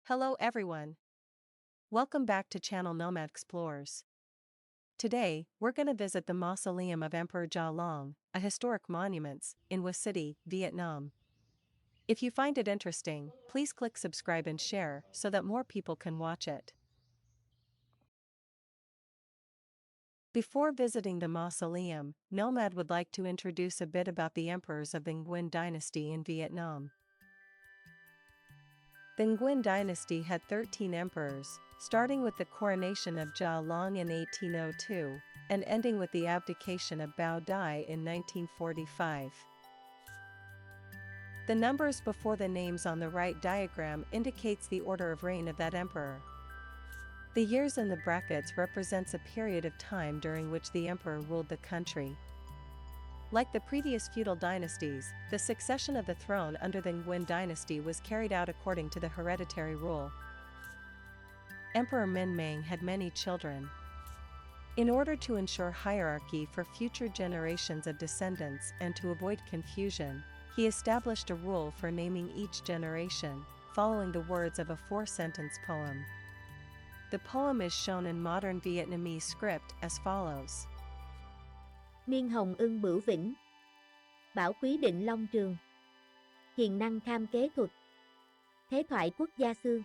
Hello everyone. Welcome back to channel Nomad Explores. Today, we're gonna visit the Mausoleum of Emperor Gia Long, a historic monument, in Hue City, Vietnam. If you find it interesting, please click subscribe and share so that more people can watch it. Before visiting the mausoleum, Nomad would like to introduce a bit about the emperors of the Nguyen Dynasty in Vietnam. The Nguyen Dynasty had 13 emperors, starting with the coronation of Gia Long in 1802, and ending with the abdication of Bao Dai in 1945. The numbers before the names on the right diagram indicates the order of reign of that emperor. The years in the brackets represents a period of time during which the emperor ruled the country. Like the previous feudal dynasties, the succession of the throne under the Nguyen dynasty was carried out according to the hereditary rule. Emperor Minh Mang had many children. In order to ensure hierarchy for future generations of descendants and to avoid confusion, he established a rule for naming each generation, following the words of a four-sentence poem. The poem is shown in modern Vietnamese script as follows. Niên hồng ưng bửu vĩnh, bảo quý định long trường, hiền năng tham kế thuật, thế thoại quốc gia xương.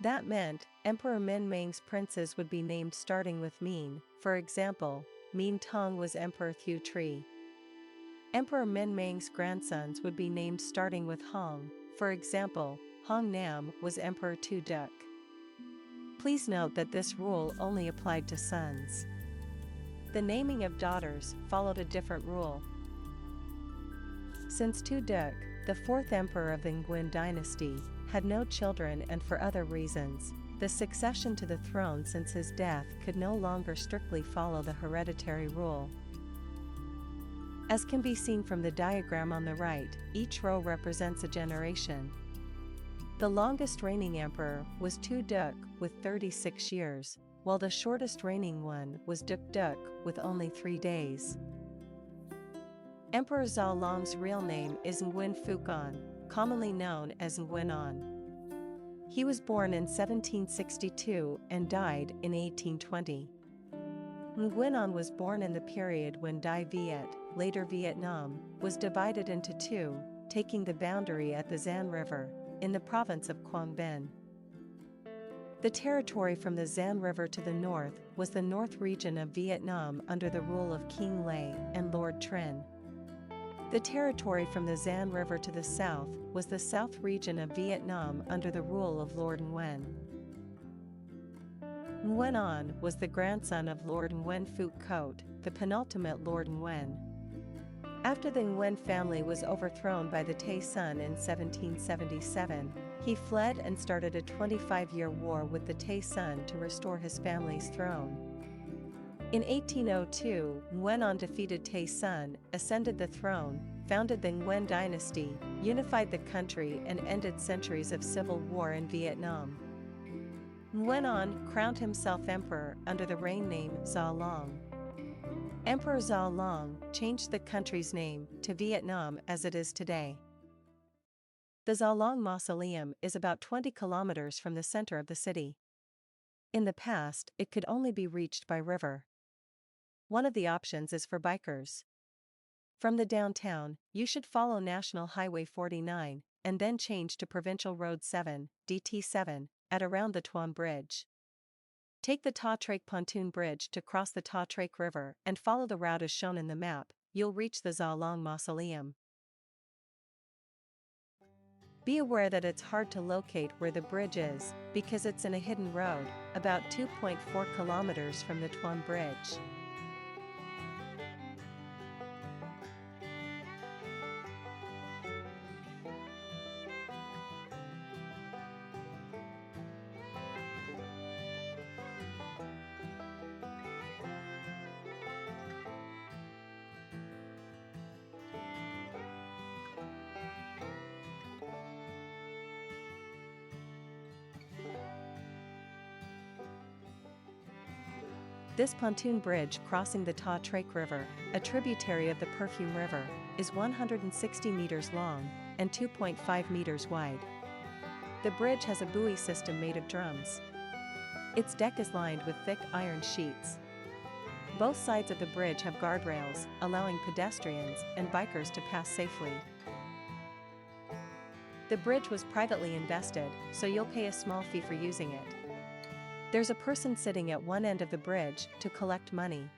That meant, Emperor Minh Mang's princes would be named starting with Minh. For example, Minh Tong was Emperor Thu Tri. Emperor Minh Mang's grandsons would be named starting with Hong. For example, Hong Nam was Emperor Tu Duc. Please note that this rule only applied to sons. The naming of daughters followed a different rule. Since Tu Duc, the fourth emperor of the Nguyen dynasty, had no children and for other reasons, the succession to the throne since his death could no longer strictly follow the hereditary rule. As can be seen from the diagram on the right, each row represents a generation. The longest reigning emperor was Tu Duc with 36 years, while the shortest reigning one was Duc Duc with only 3 days. Emperor Gia Long's real name is Nguyen Phuc Anh, commonly known as Nguyen Anh. He was born in 1762 and died in 1820. Nguyen Anh was born in the period when Dai Viet, later Vietnam, was divided into two, taking the boundary at the Gian River, in the province of Quang Binh. The territory from the Gian River to the north was the north region of Vietnam under the rule of King Lê and Lord Trinh. The territory from the Gian River to the south was the south region of Vietnam under the rule of Lord Nguyen. Nguyen Anh was the grandson of Lord Nguyen Phuc Coat, the penultimate Lord Nguyen. After the Nguyen family was overthrown by the Tay Son in 1777, he fled and started a 25-year war with the Tay Son to restore his family's throne. In 1802, Nguyen Anh defeated Tay Son, ascended the throne, founded the Nguyen Dynasty, unified the country and ended centuries of civil war in Vietnam. Nguyen Anh crowned himself emperor under the reign name Gia Long. Emperor Gia Long changed the country's name to Vietnam as it is today. The Gia Long Mausoleum is about 20 kilometers from the center of the city. In the past, it could only be reached by river. One of the options is for bikers. From the downtown, you should follow National Highway 49, and then change to Provincial Road 7, DT7, at around the Tuan Bridge. Take the Ta Trek pontoon bridge to cross the Ta Trek River and follow the route as shown in the map. You'll reach the Gia Long Mausoleum. Be aware that it's hard to locate where the bridge is, because it's in a hidden road, about 2.4 kilometers from the Tuan Bridge. This pontoon bridge crossing the Ta Trek River, a tributary of the Perfume River, is 160 meters long and 2.5 meters wide. The bridge has a buoy system made of drums. Its deck is lined with thick iron sheets. Both sides of the bridge have guardrails, allowing pedestrians and bikers to pass safely. The bridge was privately invested, so you'll pay a small fee for using it. There's a person sitting at one end of the bridge to collect money.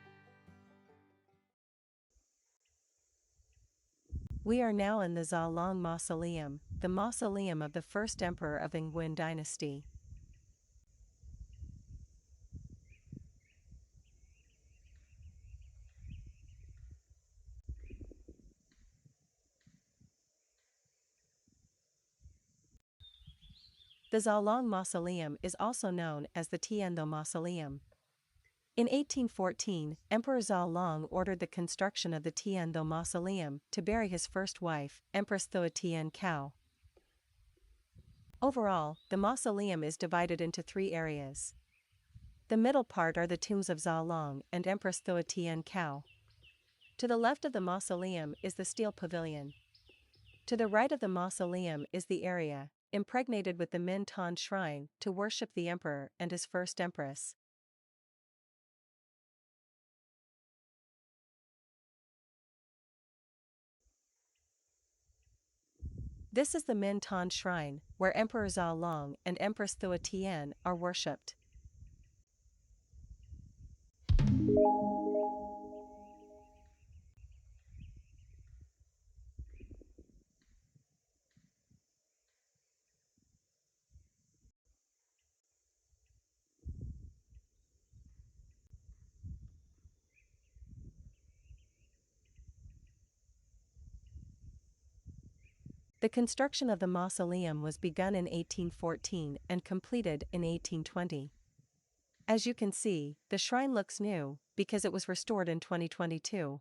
We are now in the Gia Long Mausoleum, the mausoleum of the first emperor of the Nguyen Dynasty. The Gia Long Mausoleum is also known as the Thien Tho Mausoleum. In 1814, Emperor Gia Long ordered the construction of the Thien Tho Mausoleum to bury his first wife, Empress Thua Thien. Overall, the mausoleum is divided into 3 areas. The middle part are the tombs of Gia Long and Empress Thua Thien. To the left of the mausoleum is the Stele Pavilion. To the right of the mausoleum is the area, impregnated with the Minh Ton shrine, to worship the emperor and his first empress. This is the Minh Ton shrine, where Emperor Gia Long and Empress Thua Thien are worshipped. The construction of the mausoleum was begun in 1814 and completed in 1820. As you can see, the shrine looks new, because it was restored in 2022.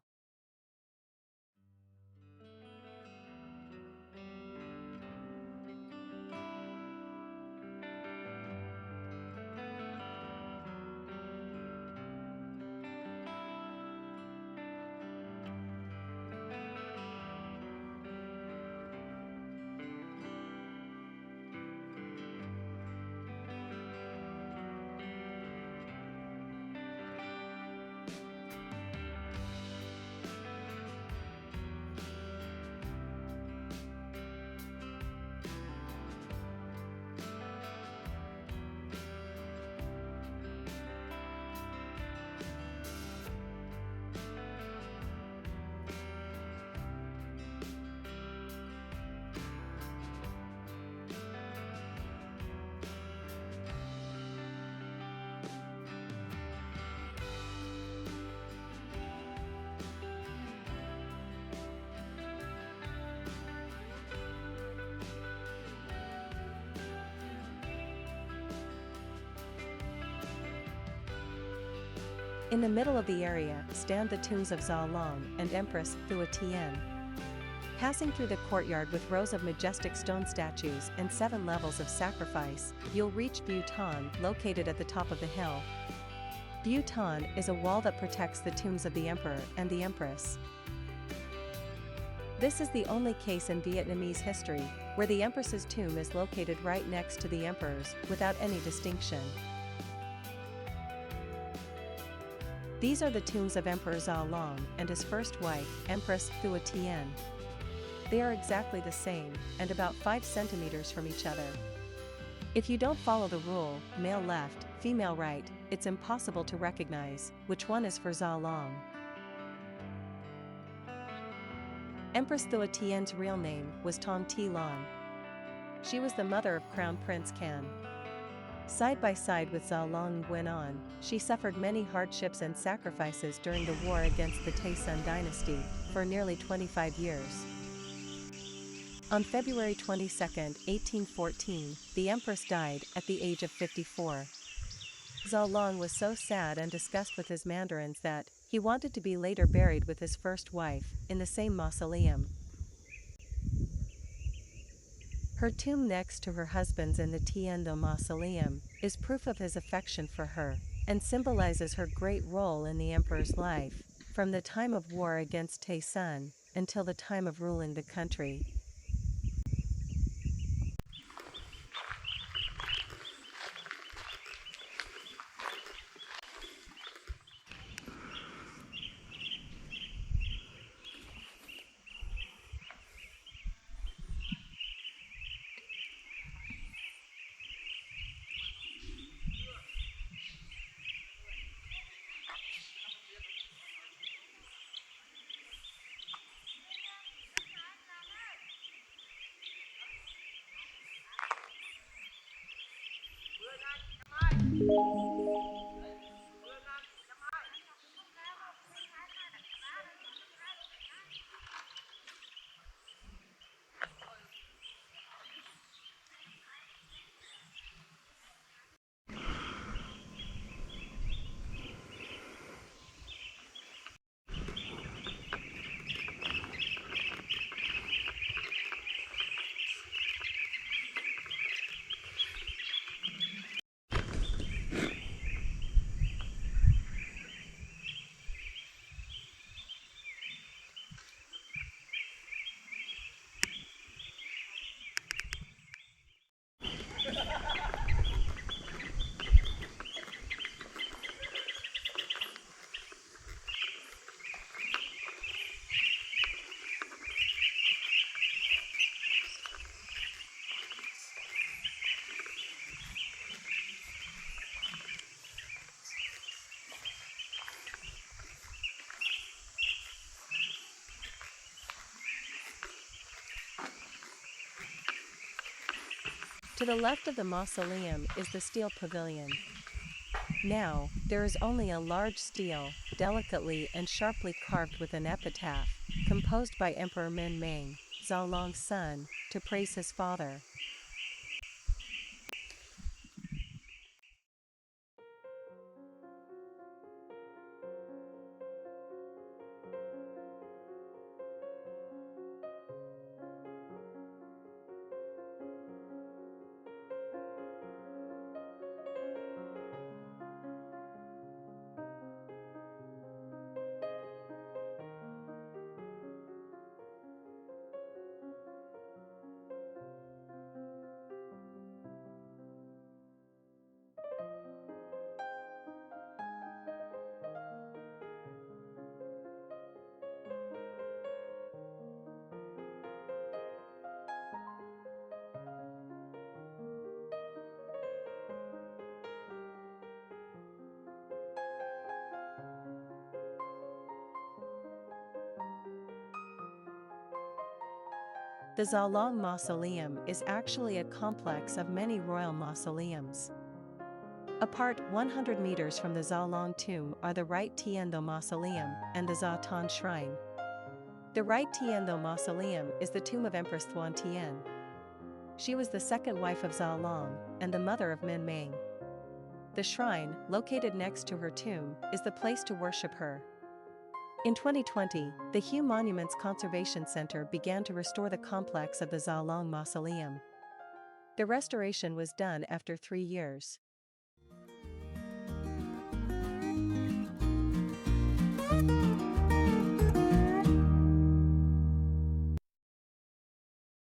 In the middle of the area stand the tombs of Gia Long and Empress Thua Thien. Passing through the courtyard with rows of majestic stone statues and 7 levels of sacrifice, you'll reach Bu Ton, located at the top of the hill. Bu Ton is a wall that protects the tombs of the emperor and the empress. This is the only case in Vietnamese history where the empress's tomb is located right next to the emperor's without any distinction. These are the tombs of Emperor Gia Long and his first wife, Empress Thua Thien. They are exactly the same, and about 5 centimeters from each other. If you don't follow the rule, male left, female right, it's impossible to recognize which one is for Gia Long. Empress Thua Thien's real name was Tong Thi Lan. She was the mother of Crown Prince Canh. Side by side with Gia Long Nguyen Anh, she suffered many hardships and sacrifices during the war against the Tay Son dynasty for nearly 25 years. On February 22, 1814, the empress died at the age of 54. Gia Long was so sad and disgusted with his mandarins that he wanted to be later buried with his first wife in the same mausoleum. Her tomb next to her husband's in the Thien Tho Mausoleum is proof of his affection for her, and symbolizes her great role in the emperor's life, from the time of war against Tay Son until the time of ruling the country. To the left of the mausoleum is the Stele Pavilion. Now, there is only a large stele, delicately and sharply carved with an epitaph, composed by Emperor Min Meng, Gia Long's son, to praise his father. The Gia Long Mausoleum is actually a complex of many royal mausoleums. Apart 100 meters from the Gia Long tomb are the right Thien Tho Mausoleum and the Gia Ton Shrine. The right Thien Tho Mausoleum is the tomb of Empress Thua Thien. She was the second wife of Gia Long and the mother of Min Meng. The shrine, located next to her tomb, is the place to worship her. In 2020, the Huong Monuments Conservation Center began to restore the complex of the Gia Long Mausoleum. The restoration was done after 3 years.